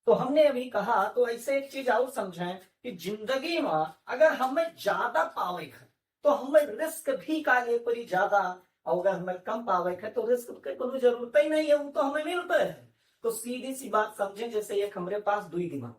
तो हमने अभी कहा, तो ऐसे एक चीज और समझें कि जिंदगी में अगर हमें ज्यादा पावे है तो हमें रिस्क भी काले पर ज्यादा, और अगर हमें कम पावे है तो रिस्क की कोई जरूरत ही नहीं है, वो तो हमें मिलता है। तो सीधी सी बात समझें, जैसे एक हमारे पास दो दिमाग,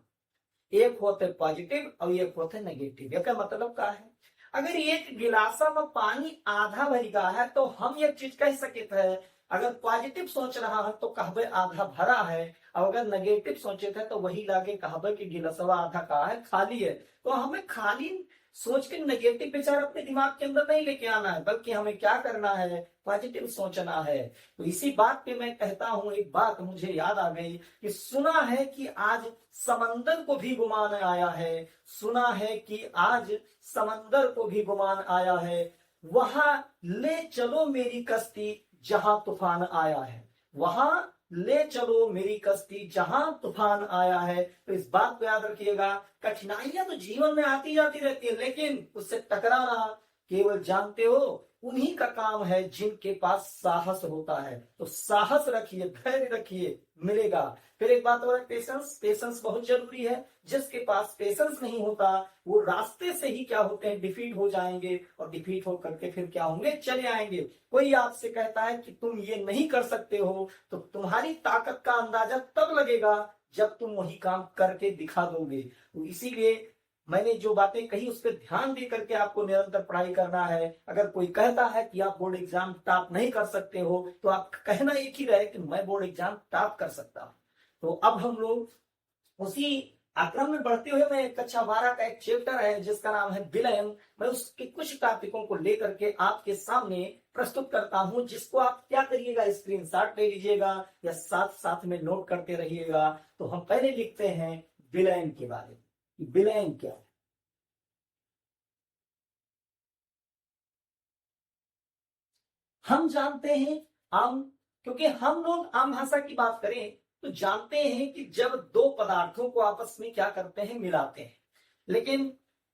एक होते पॉजिटिव और एक होते नेगेटिव। इसका मतलब क्या है, अगर एक गिलासा में पानी आधा भर गया है तो हम एक चीज कह सकते थे, अगर पॉजिटिव सोच रहा है तो कहबे आधा भरा है, और अगर नेगेटिव सोचे थे तो वही लागे कहबे कि गिलासा आधा का है, खाली है। तो हमें खाली सोच के नेगेटिव विचार अपने दिमाग के अंदर नहीं लेके आना है, बल्कि हमें क्या करना है, पॉजिटिव सोचना है। तो इसी बात पे मैं कहता हूं, एक बात मुझे याद आ गई कि सुना है कि आज समंदर को भी गुमान आया है, सुना है कि आज समंदर को भी गुमान आया है, वहां ले चलो मेरी कश्ती जहां तूफान आया है, वहां ले चलो मेरी कश्ती जहां तूफान आया है। तो इस बात को याद रखिएगा, कठिनाइयां तो जीवन में आती जाती रहती है, लेकिन उससे टकराना केवल जानते हो उन्हीं का काम है जिनके पास साहस होता है। तो साहस रखिए, धैर्य रखिए, मिलेगा। फिर एक बात और है, पेशेंस। पेशेंस बहुत जरूरी है। जिसके पास पेशेंस नहीं होता वो रास्ते से ही क्या होते हैं, डिफीट हो जाएंगे, और डिफीट हो करके फिर क्या होंगे, चले आएंगे। कोई आपसे कहता है कि तुम ये नहीं कर सकते हो, तो तुम्हारी ताकत का अंदाजा तब लगेगा जब तुम वही काम करके दिखा दोगे। तो इसीलिए मैंने जो बातें कही उस पर ध्यान दे करके आपको निरंतर पढ़ाई करना है। अगर कोई कहता है कि आप बोर्ड एग्जाम टॉप नहीं कर सकते हो, तो आप कहना एक ही रहे कि मैं बोर्ड एग्जाम टॉप कर सकता हूं। तो अब हम लोग उसी आक्रम में बढ़ते हुए, मैं कक्षा 12 का एक चैप्टर है जिसका नाम है विलयन, मैं उसके कुछ टॉपिकों को लेकर के आपके सामने प्रस्तुत करता हूं, जिसको आप क्या करिएगा, स्क्रीनशॉट ले लीजिएगा या साथ साथ में नोट करते रहिएगा। तो हम पहले लिखते हैं विलयन के बारे में। विलयन क्या है? हम जानते हैं आम, क्योंकि हम लोग आम भाषा की बात करें तो जानते हैं कि जब दो पदार्थों को आपस में क्या करते हैं, मिलाते हैं। लेकिन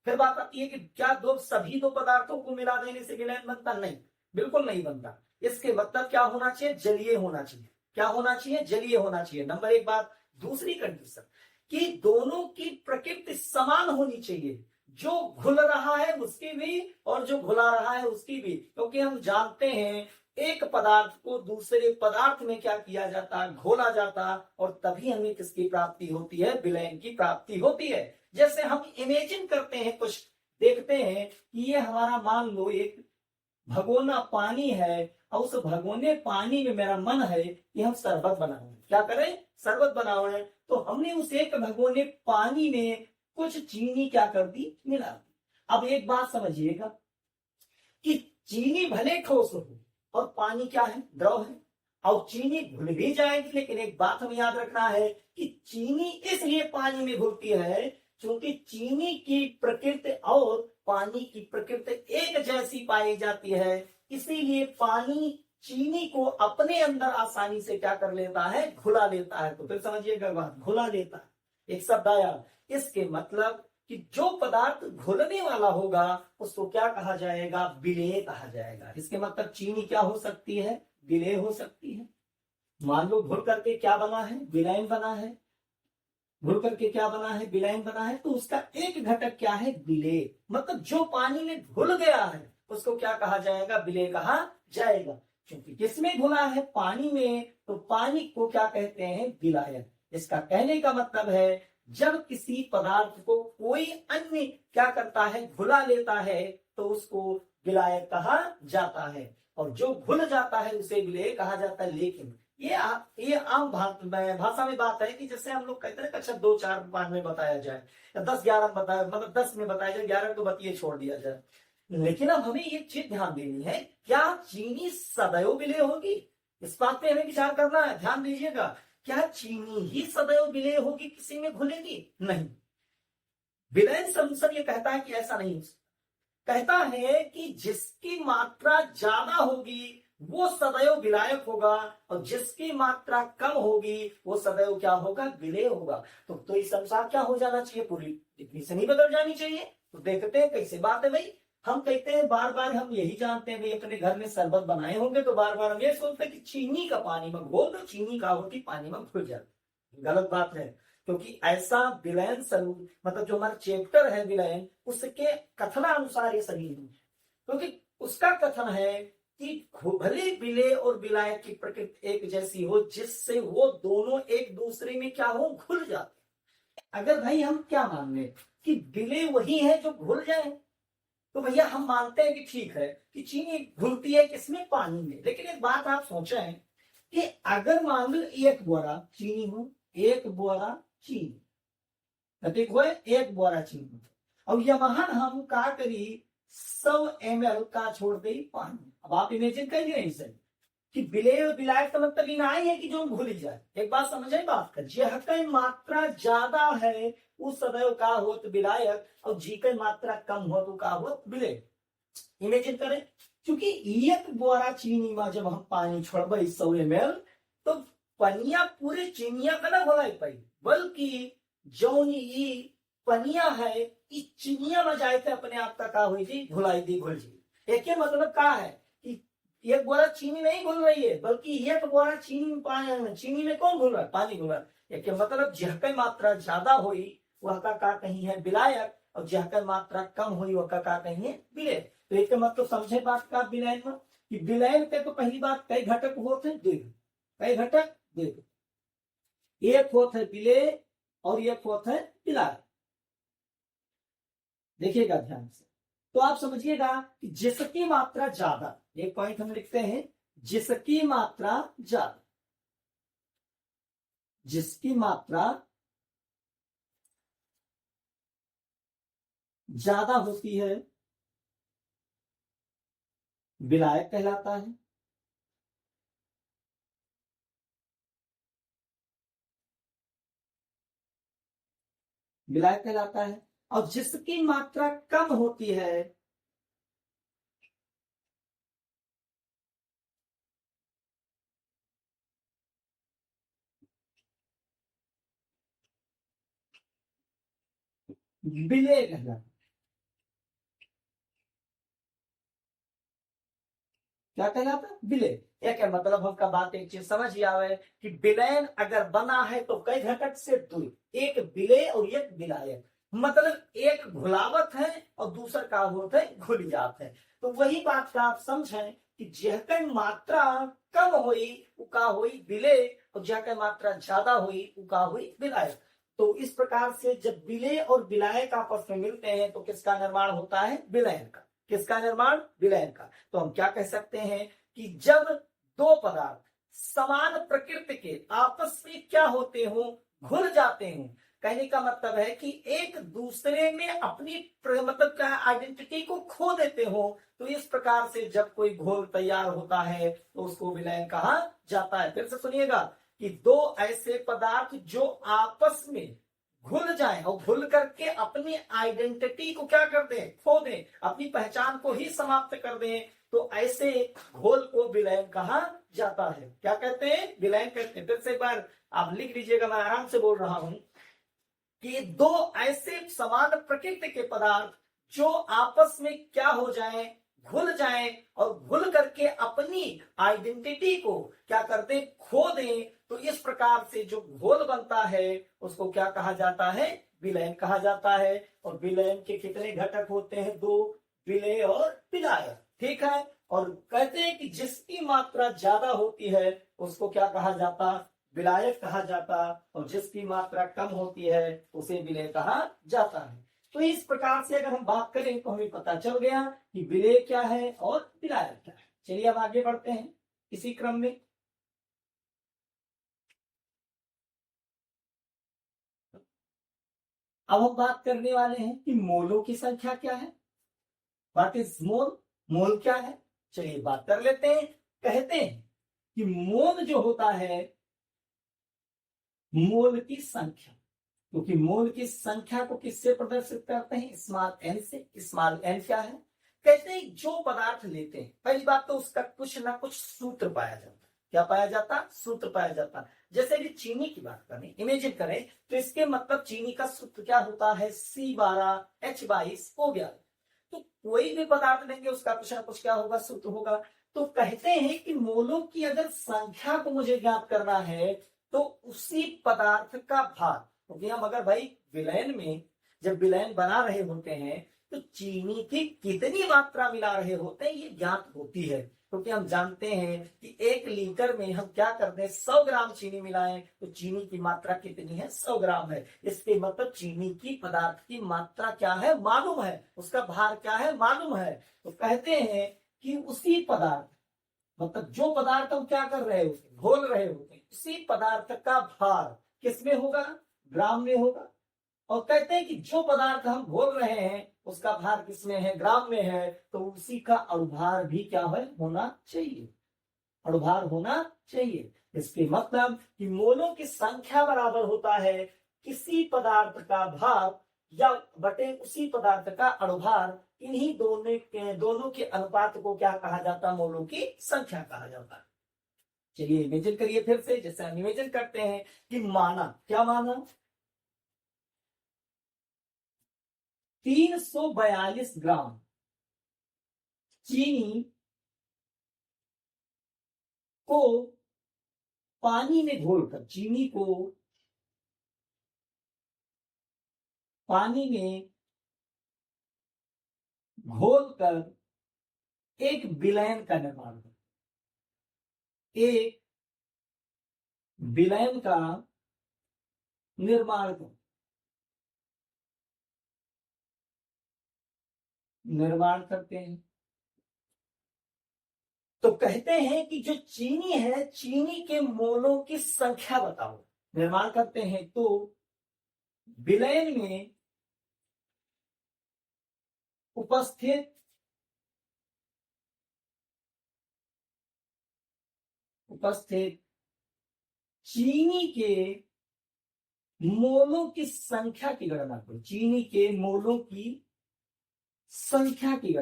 फिर बात आती है कि क्या सभी दो पदार्थों को मिला देने से विलयन बनता? नहीं, बिल्कुल नहीं बनता। इसके मतलब क्या होना चाहिए, जलीय होना चाहिए। क्या होना चाहिए, जलीय होना चाहिए। नंबर एक बात। दूसरी कंडीशन कि दोनों की प्रकृति समान होनी चाहिए, जो घुल रहा है उसकी भी और जो घुला रहा है उसकी भी। क्योंकि हम जानते हैं एक पदार्थ को दूसरे पदार्थ में क्या किया जाता है, घोला जाता, और तभी हमें किसकी प्राप्ति होती है, विलयन की प्राप्ति होती है। जैसे हम इमेजिन करते हैं, कुछ देखते हैं कि ये हमारा मान लो एक भगोना पानी है, और उस भगोने पानी में मेरा मन है कि हम शरबत बनाएं। क्या करें, शरबत बनाएं। तो हमने उस एक भगोने पानी में कुछ चीनी क्या कर दी, मिला दी। अब एक बात समझिएगा कि चीनी भले ठोस हो और पानी क्या है, द्रव है, और चीनी घुल भी जाएगी, लेकिन एक बात हमें याद रखना है कि चीनी इसलिए पानी में घुलती है क्योंकि चीनी की प्रकृति और पानी की प्रकृति एक जैसी पाई जाती है। इसीलिए पानी चीनी को अपने अंदर आसानी से क्या कर लेता है, घुला लेता है। तो फिर समझिएगा बात, घुला लेता है। एक शब्द आया, इसके मतलब कि जो पदार्थ घुलने वाला होगा उसको क्या कहा जाएगा, विलेय कहा जाएगा। इसके मतलब चीनी क्या हो सकती है, विलेय हो सकती है। मान लो घुल करके क्या बना है, विलयन बना है। घुल करके क्या बना है, विलयन बना है। तो उसका एक घटक क्या है, विलेय। मतलब जो पानी में घुल गया है उसको क्या कहा जाएगा, विलेय कहा जाएगा। क्योंकि किसमें घुला है, पानी में, तो पानी को क्या कहते हैं, विलायन। इसका कहने का मतलब है जब किसी पदार्थ को कोई अन्य क्या करता है, घुला लेता है, तो उसको विलायक कहा जाता है, और जो घुल जाता है उसे विलेय कहा जाता है। लेकिन ये आम भाषा में बात है कि जैसे हम लोग कहते हैं कक्षा 2, 4, 5 में बताया जाए, या 10, 11 में बताया, मतलब 10 में बताया जाए, 11 तो बतिए छोड़ दिया जाए। लेकिन अब हमें ये चीज ध्यान देनी है, क्या चीनी सदैव विलेय होगी? इस बात पे हमें विचार करना है, ध्यान दीजिएगा। क्या चीनी ही सदैव विलेय होगी, किसी में घुलेगी? नहीं। विलयन सॉल्यूशन ये कहता है कि ऐसा नहीं, कहता है कि जिसकी मात्रा ज्यादा होगी वो सदैव विलायक होगा, और जिसकी मात्रा कम होगी वो सदैव क्या होगा, विलेय होगा। तो इस अनुसार क्या हो जाना चाहिए, पूरी डिफिनेशन ही बदल जानी चाहिए। तो देखते हैं कैसे बात है भाई। हम कहते हैं बार बार, हम यही जानते हैं भाई, अपने घर में शरबत बनाए होंगे तो बार बार हम ये सोचते हैं कि चीनी का पानी में घोल दो, चीनी का होती पानी में घुल जाती। गलत बात है। क्योंकि ऐसा विलयन स्वरूप मतलब जो हमारा चैप्टर है विलयन, उसके कथनानुसार ये सभी नहीं है। क्योंकि उसका कथन है कि भले विलय और विलायक की प्रकृति एक जैसी हो, जिससे वो दोनों एक दूसरे में क्या हो, घुल जाते। अगर भाई हम क्या मान लें कि विलय वही है जो घुल जाए, तो भैया हम मानते हैं कि ठीक है कि चीनी घुलती है किसमें, पानी में। लेकिन एक बात आप सोचें कि अगर मान लो एक बोरा चीनी हो, एक बोरा चीनी, ठीक हुआ, एक बोरा चीनी, और यमहन हम का करी 100 ml का छोड़ दे पानी। अब आप इमेजिन करिए नहीं सर कि विलय और विलायक का मतलब इन आई है कि जो भूल जाए। एक बात समझे बात का, जह की मात्रा ज्यादा है उस सदैव का होत विलायक, और जी की मात्रा कम हो तो का होत विलय। इमेजिन करें, क्योंकि एक बोरा चीनी में जब हम पानी छोड़ब 100 ml, तो पनिया पूरे चीनिया का ना घोलाई पाई, बल्कि जौन ई पनिया है इस चीनिया में जाए थे अपने आप का हुई थी, घुलाई दी, घुल जी। एक मतलब का है कि एक बोरा चीनी नहीं घुल रही है, बल्कि एक बोरा चीनी में कौन घुल रहा है, पानी घुल रहा है। एक मतलब जह की मात्रा ज्यादा हुई वह का कहीं है विलायक, और जह की मात्रा कम हुई वह का कहीं है विलय। तो एक मतलब समझे बात का विलयन में कि विलयन के तो पहली बात कई घटक होते हैं, देख कई घटक देख, एक होता है विलय और एक होता है विलायक। देखिएगा ध्यान से, तो आप समझिएगा कि जिसकी मात्रा ज्यादा, एक पॉइंट हम लिखते हैं, जिसकी मात्रा ज्यादा, जिसकी मात्रा ज्यादा होती है विलायक कहलाता है, विलायक कहलाता है। और जिसकी मात्रा कम होती है विलय कहलाता है। क्या कहलाता है, विलय। एक है मतलब हमका बात एक चीज समझ ही आवे कि विलयन अगर बना है तो कई घटक से दुई, एक विलय और एक विलायक। मतलब एक घुलावत है और दूसरा का होता है घुल जात है। तो वही बात का आप समझें कि जह मात्रा कम हुई उका हुई विलय, और जह मात्रा ज्यादा हुई उका हुई विलायक। तो इस प्रकार से जब विलय और विलायक आपस में मिलते हैं तो किसका निर्माण होता है, विलयन का। किसका निर्माण, विलयन का। तो हम क्या कह सकते हैं कि जब दो पदार्थ समान प्रकृति के आपस में क्या होते हो, घुल जाते हो, कहने का मतलब है कि एक दूसरे में अपनी मतलब क्या आइडेंटिटी को खो देते हो। तो इस प्रकार से जब कोई घोल तैयार होता है तो उसको विलयन कहा जाता है। फिर से सुनिएगा कि दो ऐसे पदार्थ जो आपस में घुल जाए और घुल करके अपनी आइडेंटिटी को क्या कर दें, खो दें, अपनी पहचान को ही समाप्त कर दें, तो ऐसे घोल को विलयन कहा जाता है। क्या कहते हैं, विलयन कहते हैं। फिर से एक बार आप लिख लीजिएगा, मैं आराम से बोल रहा हूं कि दो ऐसे समान प्रकृति के पदार्थ जो आपस में क्या हो जाए, घुल जाए, और घुल करके अपनी आइडेंटिटी को क्या करते, खो दें, तो इस प्रकार से जो घोल बनता है उसको क्या कहा जाता है, विलयन कहा जाता है। और विलयन के कितने घटक होते हैं, दो, विलय और विलायक, ठीक है। और कहते हैं कि जिसकी मात्रा ज्यादा होती है उसको क्या कहा जाता, विलायक कहा जाता, और जिसकी मात्रा कम होती है उसे विलय कहा जाता है। तो इस प्रकार से अगर हम बात करें तो हमें पता चल गया कि विलय क्या है और विलायक क्या है। चलिए अब आगे बढ़ते हैं इसी क्रम में। अब हम बात करने वाले हैं कि मोलों की संख्या क्या है। व्हाट इज मोल, मोल क्या है, चलिए बात कर लेते हैं। कहते हैं कि मोल जो होता है, मोल की संख्या, क्योंकि मोल की संख्या को किससे प्रदर्शित करते हैं, स्मॉल एन से। स्मॉल एन क्या है, कहते हैं जो पदार्थ लेते हैं, पहली बात तो उसका कुछ ना कुछ सूत्र पाया जाता है। क्या पाया जाता, सूत्र पाया जाता। जैसे कि चीनी की बात करें, इमेजिन करें, तो इसके मतलब चीनी का सूत्र क्या होता है, C12H22O11। तो कोई भी पदार्थ लेंगे उसका कुछ ना कुछ क्या होगा, सूत्र होगा। तो कहते हैं कि मोलों की अगर संख्या को मुझे ज्ञात करना है तो उसी पदार्थ का भार, क्योंकि हम अगर भाई विलयन में जब विलयन बना रहे होते हैं तो चीनी की कितनी मात्रा मिला रहे होते हैं ये ज्ञात होती है, क्योंकि हम जानते हैं कि 1 लीटर में हम क्या करते हैं 100 ग्राम चीनी मिलाएं तो चीनी की मात्रा कितनी है 100 ग्राम है। इसके मतलब चीनी की पदार्थ की मात्रा क्या है मालूम है, उसका भार क्या है मालूम है। तो कहते हैं कि उसी पदार्थ मतलब जो पदार्थ हम क्या कर रहे होते घोल रहे होते हैं उसी पदार्थ का भार किसमें होगा ग्राम में होगा। और कहते हैं कि जो पदार्थ हम घोल रहे हैं उसका भार किसमें है ग्राम में है, तो उसी का अणुभार भी क्या है होना चाहिए, अणुभार होना चाहिए। इसके मतलब कि मोलों की संख्या बराबर होता है किसी पदार्थ का भार या बटे उसी पदार्थ का अणुभार। इन्हीं दोनों के अनुपात को क्या कहा जाता है मोलों की संख्या कहा जाता है। चलिए इमेजिन करिए फिर से, जैसे हम इमेजिन करते हैं कि माना क्या माना 342 ग्राम चीनी को पानी में घोलकर चीनी को पानी में घोलकर एक विलयन का निर्माण हो, एक विलयन का निर्माण कर निर्माण करते हैं। तो कहते हैं कि जो चीनी है चीनी के मोलों की संख्या बताओ। निर्माण करते हैं तो विलयन में उपस्थित चीनी के मोलों की संख्या की गणना करो, चीनी के मोलों की संख्या की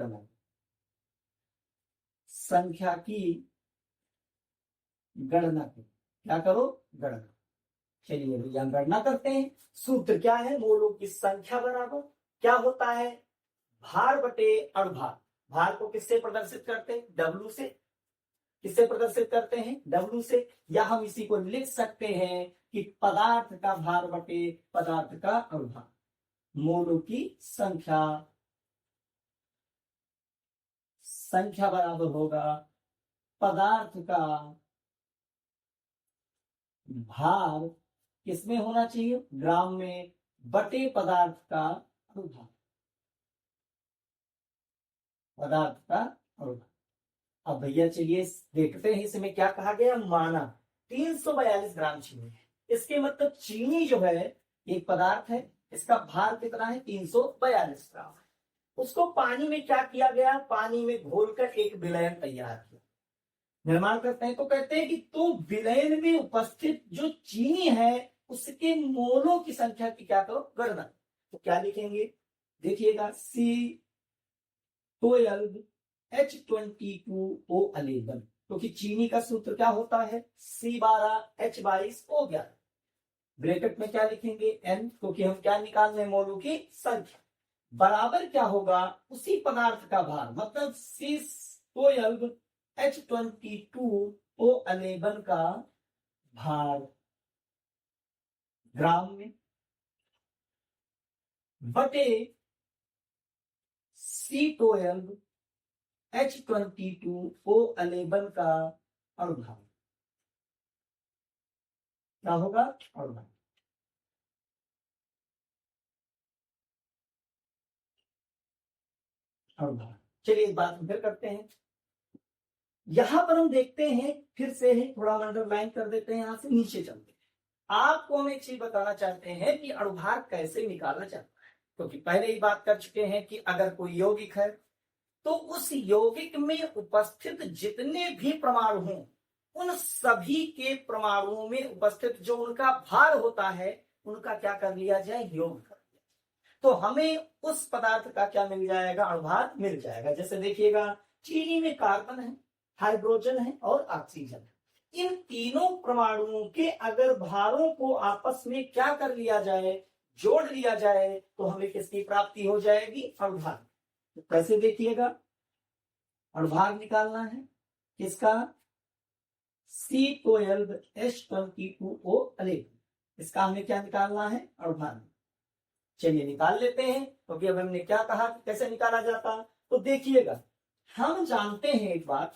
गणना करो, क्या करो गणना। चलिए भैया गणना करते हैं। सूत्र क्या है मोलों की संख्या बराबर क्या होता है भार बटे अणुभार। भार को किससे प्रदर्शित करते हैं W से, किससे प्रदर्शित करते हैं W से, या हम इसी को लिख सकते हैं कि पदार्थ का भार बटे पदार्थ का अणुभार। मोलों की संख्या बराबर होगा पदार्थ का भार किसमें होना चाहिए ग्राम में बटे पदार्थ का अणुभार, पदार्थ का अणुभार। अब भैया चलिए देखते हैं इसमें क्या कहा गया। माना 342 ग्राम चीनी है, इसके मतलब चीनी जो है एक पदार्थ है, इसका भार कितना है 342 ग्राम है। उसको पानी में क्या किया गया पानी में घोलकर एक विलयन तैयार किया। निर्माण करते हैं तो कहते हैं कि तो विलयन में उपस्थित जो चीनी है उसके मोलों की संख्या की क्या करो गणना। तो क्या लिखेंगे देखिएगा C12H22O11, क्योंकि चीनी का सूत्र क्या होता है C12H22O11। ब्रैकेट में क्या लिखेंगे N, क्योंकि हम क्या निकाल रहे हैं मोलों की संख्या, बराबर क्या होगा उसी पदार्थ का भार मतलब C12H22O11 का भार ग्राम में बटे C12H22O11 का अणुभार क्या होगा अणुभार। चलिए इस बात को फिर करते हैं। यहां पर हम देखते हैं फिर से है थोड़ा अंडरलाइन कर देते हैं, यहां से नीचे चलते हैं। आपको हम एक चीज बताना चाहते हैं कि अणुभार कैसे निकाला जाता है, क्योंकि पहले ही बात कर चुके हैं कि अगर कोई यौगिक है तो उस यौगिक में उपस्थित जितने भी परमाणु हों उन सभी के परमाणुओं में उपस्थित जो उनका भार होता है उनका क्या कर लिया जाए योग कर लिया, तो हमें उस पदार्थ का क्या मिल जाएगा अणुभार मिल जाएगा। जैसे देखिएगा चीनी में कार्बन है, हाइड्रोजन है और ऑक्सीजन है। इन तीनों परमाणुओं के अगर भारों को आपस में क्या कर लिया जाए जोड़ लिया जाए तो हमें किसकी प्राप्ति हो जाएगी अणुभार। तो कैसे देखिएगा अणुभार निकालना है किसका C12H22O11। इसका हमें क्या निकालना है, अणुभार। चलिए निकाल लेते हैं, क्योंकि अब हमने क्या कहा कि कैसे निकाला जाता। तो देखिएगा, हम जानते हैं एक बात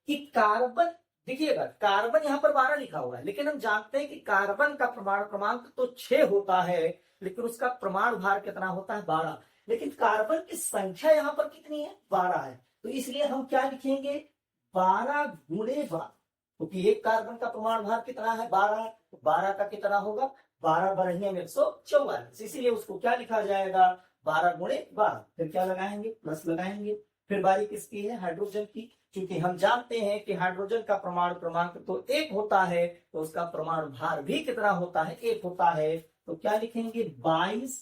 कि कार्बन, देखिएगा कार्बन यहाँ पर 12 लिखा हुआ है, लेकिन हम जानते हैं कि कार्बन का परमाणु क्रमांक तो 6 होता है, लेकिन उसका परमाणु भार कितना होता है, 12। लेकिन कार्बन की संख्या यहाँ पर कितनी है, 12 है। तो इसलिए हम क्या लिखेंगे, 12 गुणे 12, क्योंकि एक कार्बन का परमाणु भार कितना है, 12 है। तो 12 का कितना होगा, 12 बढ़िया 144, इसीलिए उसको क्या लिखा जाएगा, 12 गुणे 12। फिर क्या लगाएंगे, प्लस लगाएंगे। फिर बारी किसकी है, हाइड्रोजन की। क्योंकि हम जानते हैं कि हाइड्रोजन का परमाणु क्रमांक तो 1 होता है, तो उसका परमाणु भार भी कितना होता है, 1 होता है। तो क्या लिखेंगे, 22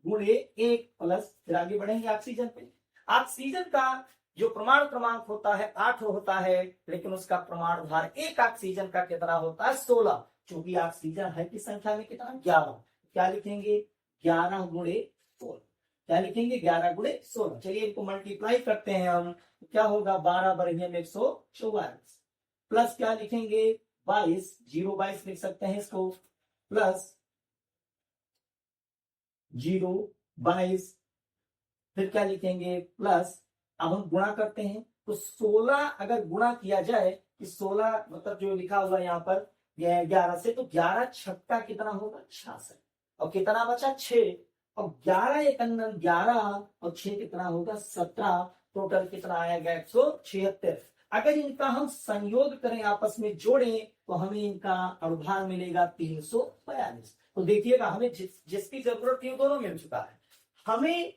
गुणे 1 प्लस, फिर आगे बढ़ेंगे ऑक्सीजन पे। ऑक्सीजन का जो परमाणु क्रमांक होता है 8 होता है, लेकिन उसका परमाणु भार एक ऑक्सीजन का कितना होता है, 16। क्योंकि ऑक्सीजन है की संख्या में कितना, 11। क्या लिखेंगे, 11 गुणे 16। क्या लिखेंगे, 11 गुणे 16। चलिए इनको मल्टीप्लाई करते हैं हम, तो क्या होगा, 12 बढ़िया 144 प्लस क्या लिखेंगे, 22, 022 लिख सकते हैं इसको, प्लस 022, फिर क्या लिखेंगे, प्लस, अब हम गुणा करते हैं। तो 16 अगर गुणा किया जाए, कि 16 मतलब जो लिखा हुआ है यहाँ पर 11 से, तो 11 छक्का कितना होगा, 66। और कितना बचा, 6। और 11 एक 11 और 6 कितना होगा, 17। टोटल कितना आएगा, 176। अगर इनका हम संयोग करें, आपस में जोड़ें, तो हमें इनका अणुभार मिलेगा 342। तो देखिएगा, हमें जिसकी जरूरत थी वो दोनों मिल चुका है। हमें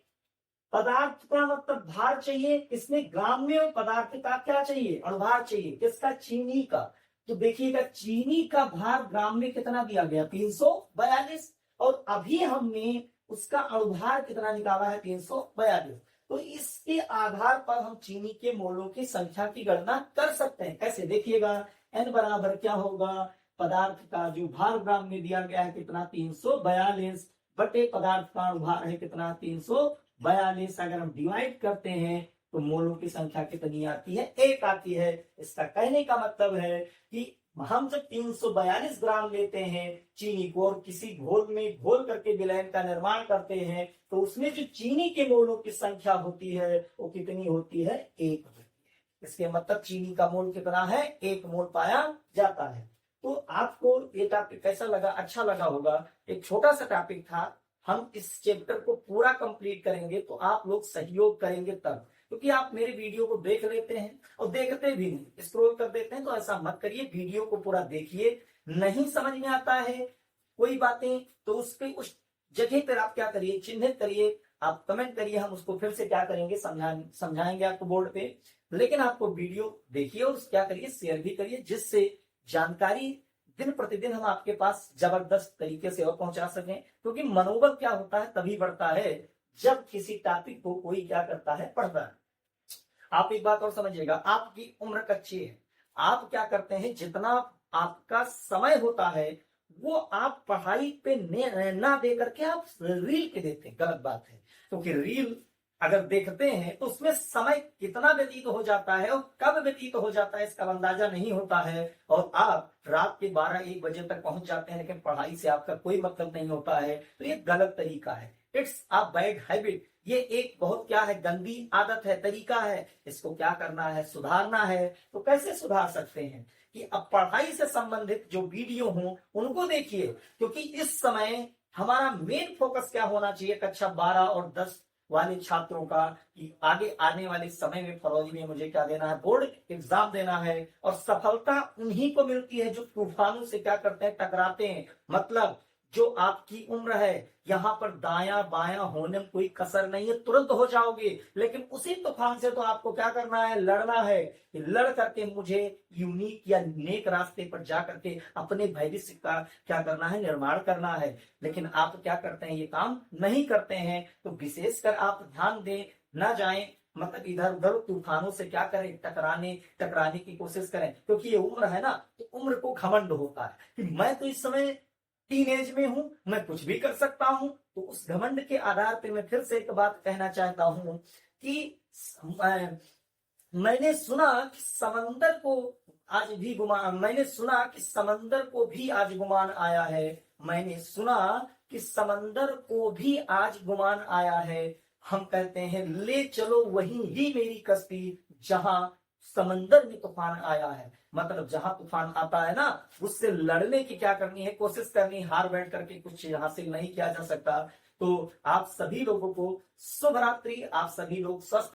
पदार्थ का मतलब भार चाहिए, इसमें ग्राम में, पदार्थ का क्या चाहिए, अणुभार चाहिए, किसका, चीनी का। तो देखिएगा चीनी का भार ग्राम में कितना दिया गया, 342, और अभी हमने उसका अणुभार कितना निकाला है, 342। तो इसके आधार पर हम चीनी के मोलों की संख्या की गणना कर सकते हैं। कैसे, देखिएगा n बराबर क्या होगा, पदार्थ का जो भार ग्राम में दिया गया है कितना, 342, बटे पदार्थ का अणुभार है कितना, 342। अगर हम डिवाइड करते हैं तो मोलों की संख्या कितनी आती है, 1 आती है। इसका कहने का मतलब है कि हम जब 342 ग्राम लेते हैं चीनी को और किसी घोल में घोल करके विलयन का निर्माण करते हैं, तो उसमें जो चीनी के मोलों की संख्या होती है वो कितनी होती है, 1। इसके मतलब चीनी का मोल कितना है, 1 मोल पाया जाता है। तो आपको ये टॉपिक कैसा लगा, अच्छा लगा होगा। एक छोटा सा टॉपिक था, हम इस चैप्टर को पूरा कंप्लीट करेंगे तो आप लोग सहयोग करेंगे तब, क्योंकि आप मेरे वीडियो को देख लेते हैं और देखते भी नहीं, स्क्रॉल कर देते हैं। तो ऐसा मत करिए, वीडियो को पूरा देखिए। नहीं समझ में आता है कोई बातें, तो उसके उस जगह पर आप क्या करिए, चिन्हित करिए, आप कमेंट करिए, हम उसको फिर से क्या करेंगे, समझाएंगे आपको बोर्ड पे। लेकिन आपको वीडियो देखिए और क्या करिए, शेयर भी करिए, जिससे जानकारी दिन प्रतिदिन हम आपके पास जबरदस्त तरीके से और पहुंचा सकें। क्योंकि मनोबल क्या होता है, तभी बढ़ता है जब किसी टॉपिक को कोई क्या करता है, पढ़ता है। आप एक बात और समझिएगा, आपकी उम्र कच्ची है, आप क्या करते हैं, जितना आपका समय होता है वो आप पढ़ाई पे ना दे करके आप रील पे देते हैं, गलत बात है। क्योंकि रील अगर देखते हैं तो उसमें समय कितना व्यतीत हो जाता है और कब व्यतीत हो जाता है इसका अंदाजा नहीं होता है, और आप रात के 12-1 बजे तक पहुंच जाते हैं, लेकिन पढ़ाई से आपका कोई मतलब नहीं होता है। तो ये गलत तरीका है, इट्स अ बैड हैबिट। ये एक बहुत क्या है, गंदी आदत है, तरीका है। इसको क्या करना है, सुधारना है। तो कैसे सुधार सकते हैं, कि अब पढ़ाई से संबंधित जो वीडियो हो उनको देखिए। क्योंकि इस समय हमारा मेन फोकस क्या होना चाहिए, कक्षा 12 और 10 वाले छात्रों का, कि आगे आने वाले समय में फरवरी में मुझे क्या देना है, बोर्ड एग्जाम देना है। और सफलता उन्हीं को मिलती है जो तूफानों से क्या करते हैं, टकराते हैं। मतलब जो आपकी उम्र है, यहाँ पर दाया बाया होने में कोई कसर नहीं है, तुरंत हो जाओगे। लेकिन उसी तूफान से तो आपको क्या करना है, लड़ना है। लड़ करके मुझे यूनिक या नेक रास्ते पर जा करके अपने भविष्य का क्या करना है, निर्माण करना है। लेकिन आप क्या करते हैं, ये काम नहीं करते हैं। तो विशेषकर आप ध्यान दें, ना जाएं मतलब इधर उधर तूफानों से क्या करें, टकराने की कोशिश करें। क्योंकि ये उम्र है ना, तो उम्र को घमंड होता है कि मैं तो इस समय टीन एज में हूं, मैं कुछ भी कर सकता हूं। तो उस घमंड के आधार पे मैं फिर से एक बात कहना चाहता हूं कि मैंने सुना कि समंदर को आज भी गुमान, मैंने सुना कि समंदर को भी आज गुमान आया है, मैंने सुना कि समंदर को भी आज गुमान आया है। हम कहते हैं ले चलो वहीं ही मेरी कश्ती जहां समंदर में तूफान आया है। मतलब जहां तूफान आता है ना, उससे लड़ने की क्या करनी है, कोशिश करनी, हार बैठ करके कुछ हासिल नहीं किया जा सकता। तो आप सभी लोगों को शुभ रात्रि, आप सभी लोग स्वस्थ